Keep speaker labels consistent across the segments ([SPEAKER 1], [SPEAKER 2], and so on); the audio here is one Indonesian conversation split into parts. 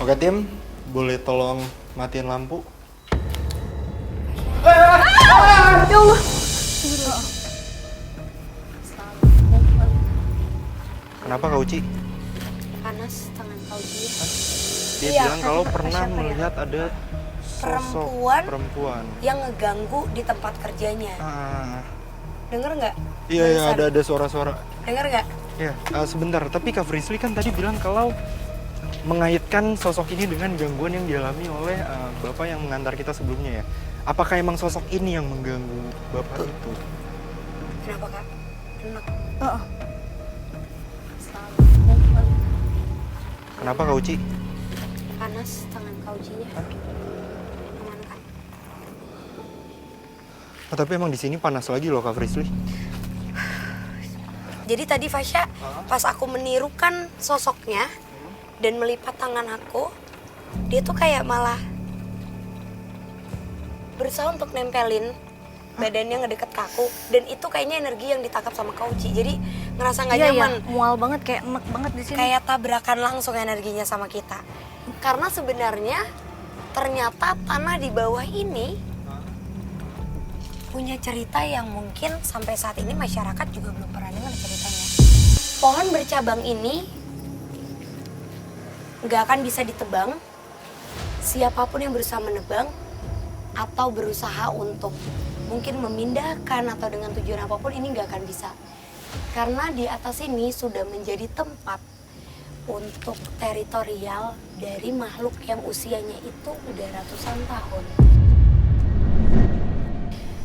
[SPEAKER 1] Oke tim, boleh tolong matiin lampu?
[SPEAKER 2] Ya Allah.
[SPEAKER 1] Kenapa Kak Uci?
[SPEAKER 2] Panas tangan kau dia.
[SPEAKER 1] Dia
[SPEAKER 2] Iya,
[SPEAKER 1] bilang kalau pernah
[SPEAKER 2] siapa ya?
[SPEAKER 1] melihat ada sosok perempuan.
[SPEAKER 2] yang ngeganggu di tempat kerjanya. Denger nggak?
[SPEAKER 1] Iya,
[SPEAKER 2] Barusan.
[SPEAKER 1] ada suara-suara.
[SPEAKER 2] Denger nggak?
[SPEAKER 1] Ya, sebentar. Tapi Kak Frisly kan tadi bilang kalau mengaitkan sosok ini dengan gangguan yang dialami oleh Bapak yang mengantar kita sebelumnya ya. Apakah emang sosok ini yang mengganggu Bapak itu?
[SPEAKER 2] Kenapa kak? Enak.
[SPEAKER 1] Kenapa Kak Uci?
[SPEAKER 2] Panas tangan kau jinya. Aman kak?
[SPEAKER 1] Oh, tapi emang di sini panas lagi loh Kak Frisly.
[SPEAKER 2] Jadi tadi Fasya, pas aku menirukan sosoknya dan melipat tangan aku, dia tuh kayak malah berusaha untuk nempelin badannya ngedeket ke aku. Dan itu kayaknya energi yang ditangkap sama Kak Uci. Jadi ngerasa nggak nyaman.
[SPEAKER 3] Iya, mual banget, kayak enek banget di sini.
[SPEAKER 2] Kayak tabrakan langsung energinya sama kita. Karena sebenarnya ternyata tanah di bawah ini punya cerita yang mungkin sampai saat ini masyarakat juga belum pernah dengar ceritanya. Pohon bercabang ini nggak akan bisa ditebang. Siapapun yang berusaha menebang atau berusaha untuk mungkin memindahkan atau dengan tujuan apapun ini nggak akan bisa. Karena di atas ini sudah menjadi tempat untuk teritorial dari makhluk yang usianya itu udah ratusan tahun.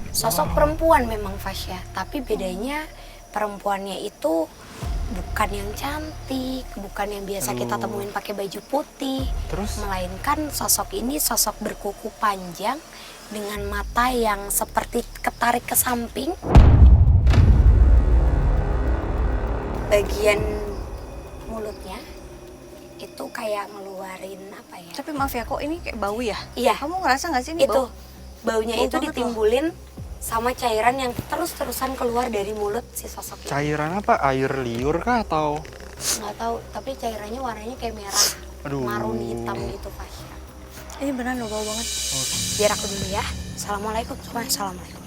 [SPEAKER 2] Sosok perempuan memang Fasya, tapi bedanya perempuannya itu bukan yang cantik, bukan yang biasa kita temuin pakai baju putih.
[SPEAKER 1] Terus?
[SPEAKER 2] Melainkan sosok ini sosok berkuku panjang dengan mata yang seperti ketarik ke samping. Bagian mulutnya itu kayak ngeluarin apa ya?
[SPEAKER 3] Tapi maaf ya, kok ini kayak bau ya?
[SPEAKER 2] Iya.
[SPEAKER 3] Kamu ngerasa nggak sih ini
[SPEAKER 2] Itu
[SPEAKER 3] bau?
[SPEAKER 2] baunya
[SPEAKER 3] Bau
[SPEAKER 2] itu
[SPEAKER 3] banget
[SPEAKER 2] ditimbulin sama cairan yang terus-terusan keluar dari mulut si sosok itu.
[SPEAKER 1] Cairan apa? Air liur kah atau?
[SPEAKER 2] Nggak tahu, tapi cairannya warnanya kayak merah,
[SPEAKER 1] Aduh.
[SPEAKER 2] marun hitam gitu Fasya.
[SPEAKER 3] Ini beneran loh, bau banget.
[SPEAKER 2] Biar aku dulu ya. Assalamualaikum semuanya. Assalamualaikum.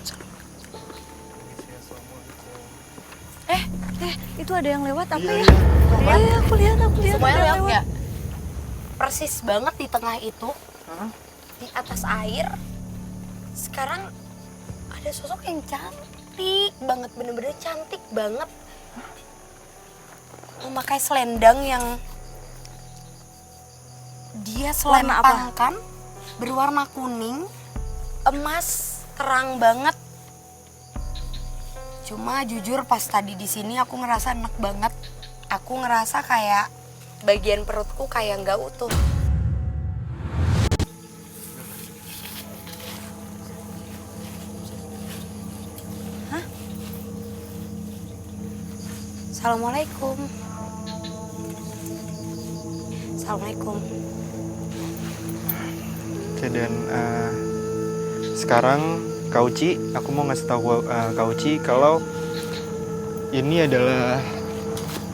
[SPEAKER 3] Itu ada yang lewat apa
[SPEAKER 1] Iya,
[SPEAKER 3] ya?
[SPEAKER 1] iya.
[SPEAKER 3] Iya, aku lihat
[SPEAKER 2] Semuanya
[SPEAKER 3] ada yang
[SPEAKER 2] lewat nggak? Persis banget di tengah itu,
[SPEAKER 1] Hah?
[SPEAKER 2] di atas air. Sekarang ada sosok yang cantik banget, bener-bener cantik banget. Memakai selendang yang dia
[SPEAKER 3] Warna apa?
[SPEAKER 2] selempangkan berwarna kuning, emas, terang banget. Cuma jujur pas tadi di sini aku ngerasa enak banget. Aku ngerasa kayak bagian perutku kayak nggak utuh. Hah? Assalamualaikum. Assalamualaikum.
[SPEAKER 1] Oke, dan sekarang Kak Uci, aku mau ngasih tahu Kak Uci kalau ini adalah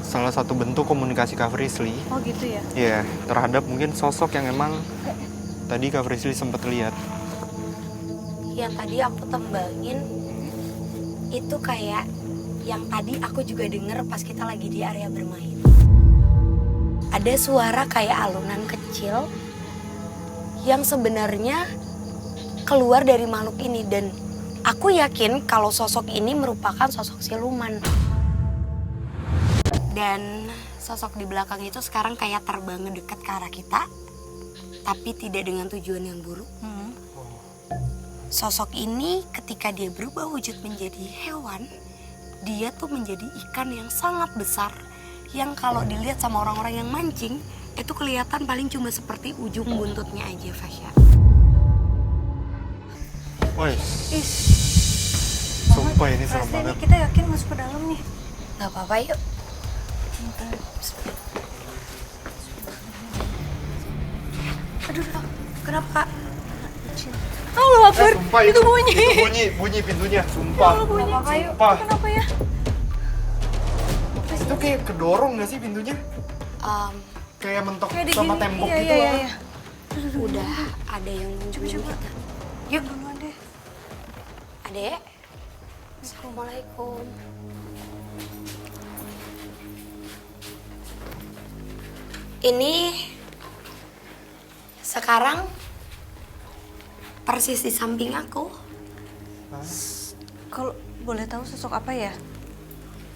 [SPEAKER 1] salah satu bentuk komunikasi Kak Frisly.
[SPEAKER 3] Oh gitu ya?
[SPEAKER 1] Ya, terhadap mungkin sosok yang emang tadi Kak Frisly sempat lihat.
[SPEAKER 2] Yang tadi aku tembangin itu kayak yang tadi aku juga denger pas kita lagi di area bermain. Ada suara kayak alunan kecil yang sebenarnya keluar dari makhluk ini, dan aku yakin kalau sosok ini merupakan sosok siluman. Dan sosok di belakang itu sekarang kayak terbang dekat ke arah kita, tapi tidak dengan tujuan yang buruk. Sosok ini ketika dia berubah wujud menjadi hewan, dia tuh menjadi ikan yang sangat besar, yang kalau dilihat sama orang-orang yang mancing itu kelihatan paling cuma seperti ujung buntutnya aja, Fasya.
[SPEAKER 1] Woi,
[SPEAKER 3] Is,
[SPEAKER 1] sumpah ini serem
[SPEAKER 3] Pasti
[SPEAKER 1] banget.
[SPEAKER 3] nih kita yakin masuk ke dalam nih.
[SPEAKER 2] Gak apa-apa, yuk. Aduh, kenapa, Kak?
[SPEAKER 3] Oh, lapar.
[SPEAKER 1] Sumpah
[SPEAKER 3] Itu bunyi.
[SPEAKER 1] bunyi pintunya, sumpah.
[SPEAKER 3] Oh, bunyi.
[SPEAKER 2] Apa-apa, yuk.
[SPEAKER 1] Sumpah.
[SPEAKER 3] Kenapa ya?
[SPEAKER 1] Itu kayak kedorong gak sih pintunya? kayak mentok
[SPEAKER 3] Kayak di
[SPEAKER 1] sama
[SPEAKER 3] gini.
[SPEAKER 1] tembok
[SPEAKER 3] Iya,
[SPEAKER 1] gitu
[SPEAKER 3] iya,
[SPEAKER 1] loh.
[SPEAKER 3] iya, iya.
[SPEAKER 2] Udah ada yang nunjukin
[SPEAKER 3] Coba.
[SPEAKER 2] kita. Yuk,
[SPEAKER 3] Duluan deh.
[SPEAKER 2] adek. Assalamualaikum. Ini sekarang persis di samping aku
[SPEAKER 3] Kalau boleh tahu sosok apa ya?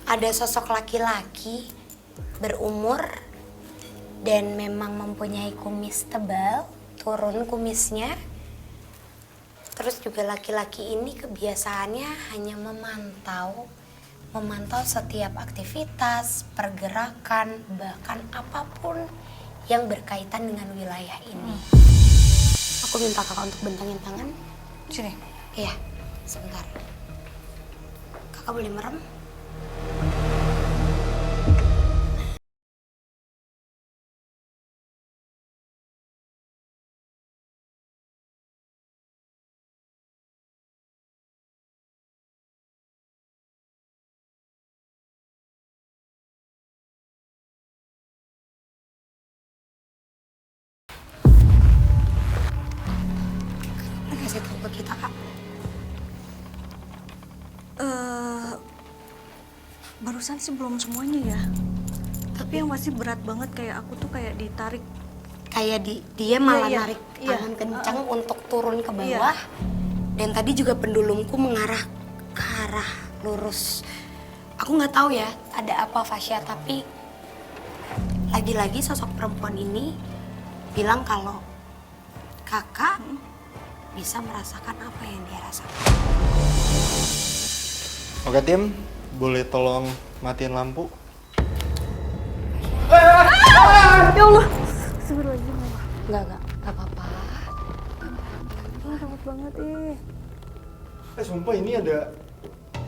[SPEAKER 2] ada sosok laki-laki berumur dan memang mempunyai kumis tebal, turun kumisnya. Terus juga laki-laki ini kebiasaannya hanya memantau setiap aktivitas, pergerakan, bahkan apapun yang berkaitan dengan wilayah ini. Aku minta kakak untuk bentangin tangan.
[SPEAKER 3] Sini.
[SPEAKER 2] Iya, sebentar. Kakak boleh merem? Kasih tahu ke kita, Kak.
[SPEAKER 3] Barusan sih belum semuanya ya. Tapi yang masih berat banget kayak aku tuh kayak ditarik.
[SPEAKER 2] Kayak dia malah
[SPEAKER 3] Iya,
[SPEAKER 2] narik
[SPEAKER 3] iya.
[SPEAKER 2] tangan kencang untuk turun ke
[SPEAKER 3] Iya.
[SPEAKER 2] bawah. Dan tadi juga pendulumku mengarah ke arah lurus. Aku nggak tahu ya ada apa Fasya, tapi lagi-lagi sosok perempuan ini bilang kalau kakak bisa merasakan apa yang dia rasakan.
[SPEAKER 1] Oke tim, boleh tolong matiin lampu?
[SPEAKER 3] Ya Allah. Astagfirullahaladzim.
[SPEAKER 2] Nggak apa-apa.
[SPEAKER 3] Ah, takut banget
[SPEAKER 1] Sumpah ini ada...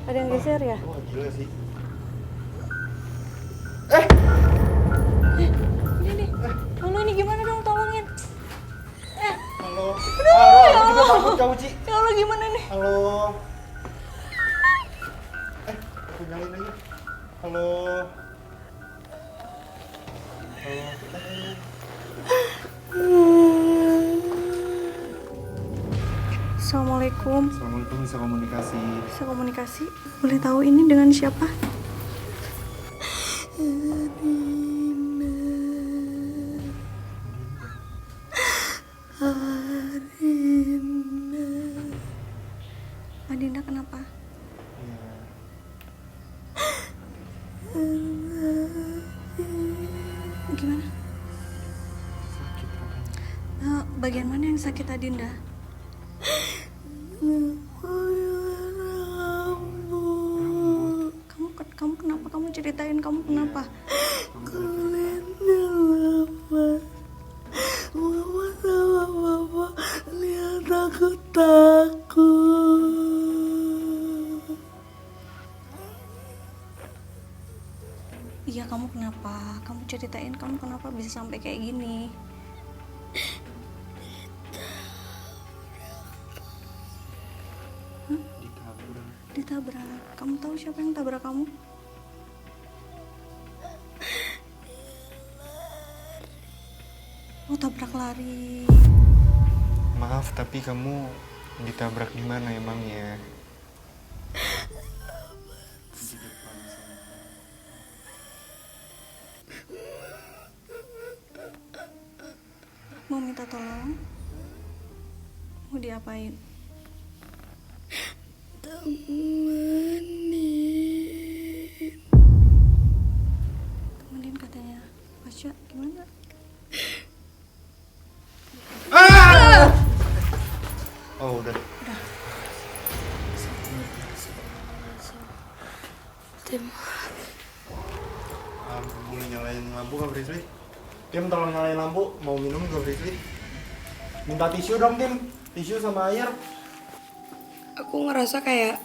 [SPEAKER 3] Ada yang geser ya?
[SPEAKER 1] Wah gila sih.
[SPEAKER 3] Ini nih. Lalu ini gimana dong, tolongin.
[SPEAKER 1] Halo. Aku juga takut kau, Ci.
[SPEAKER 3] Ya Allah, gimana nih?
[SPEAKER 1] Halo. Aku nyalain aja. Halo.
[SPEAKER 3] Assalamualaikum.
[SPEAKER 1] Assalamualaikum, bisa komunikasi.
[SPEAKER 3] Bisa komunikasi? Boleh tahu ini dengan siapa? Adinda kenapa? Gimana? Bagian mana yang sakit Adinda? Kamu kenapa? Kamu ceritain kamu kenapa?
[SPEAKER 4] Kulitnya lepas. Mama sama papa lihat aku takut.
[SPEAKER 3] Iya, kamu kenapa? Kamu ceritain kamu kenapa bisa sampai kayak gini? Ditabrak. Kamu tahu siapa yang tabrak kamu? Oh, tabrak lari.
[SPEAKER 1] Maaf, tapi kamu ditabrak di mana emangnya?
[SPEAKER 3] Mau minta tolong? Mau diapain? Temenin katanya. Pasya, gimana?
[SPEAKER 1] Oh udah.
[SPEAKER 2] Tim,
[SPEAKER 1] Boleh nyalain lampu nggak Frisly? Tim tolong nyalain lampu, mau minum nggak Frisly? Minta tisu dong Tim, tisu sama air.
[SPEAKER 2] aku ngerasa kayak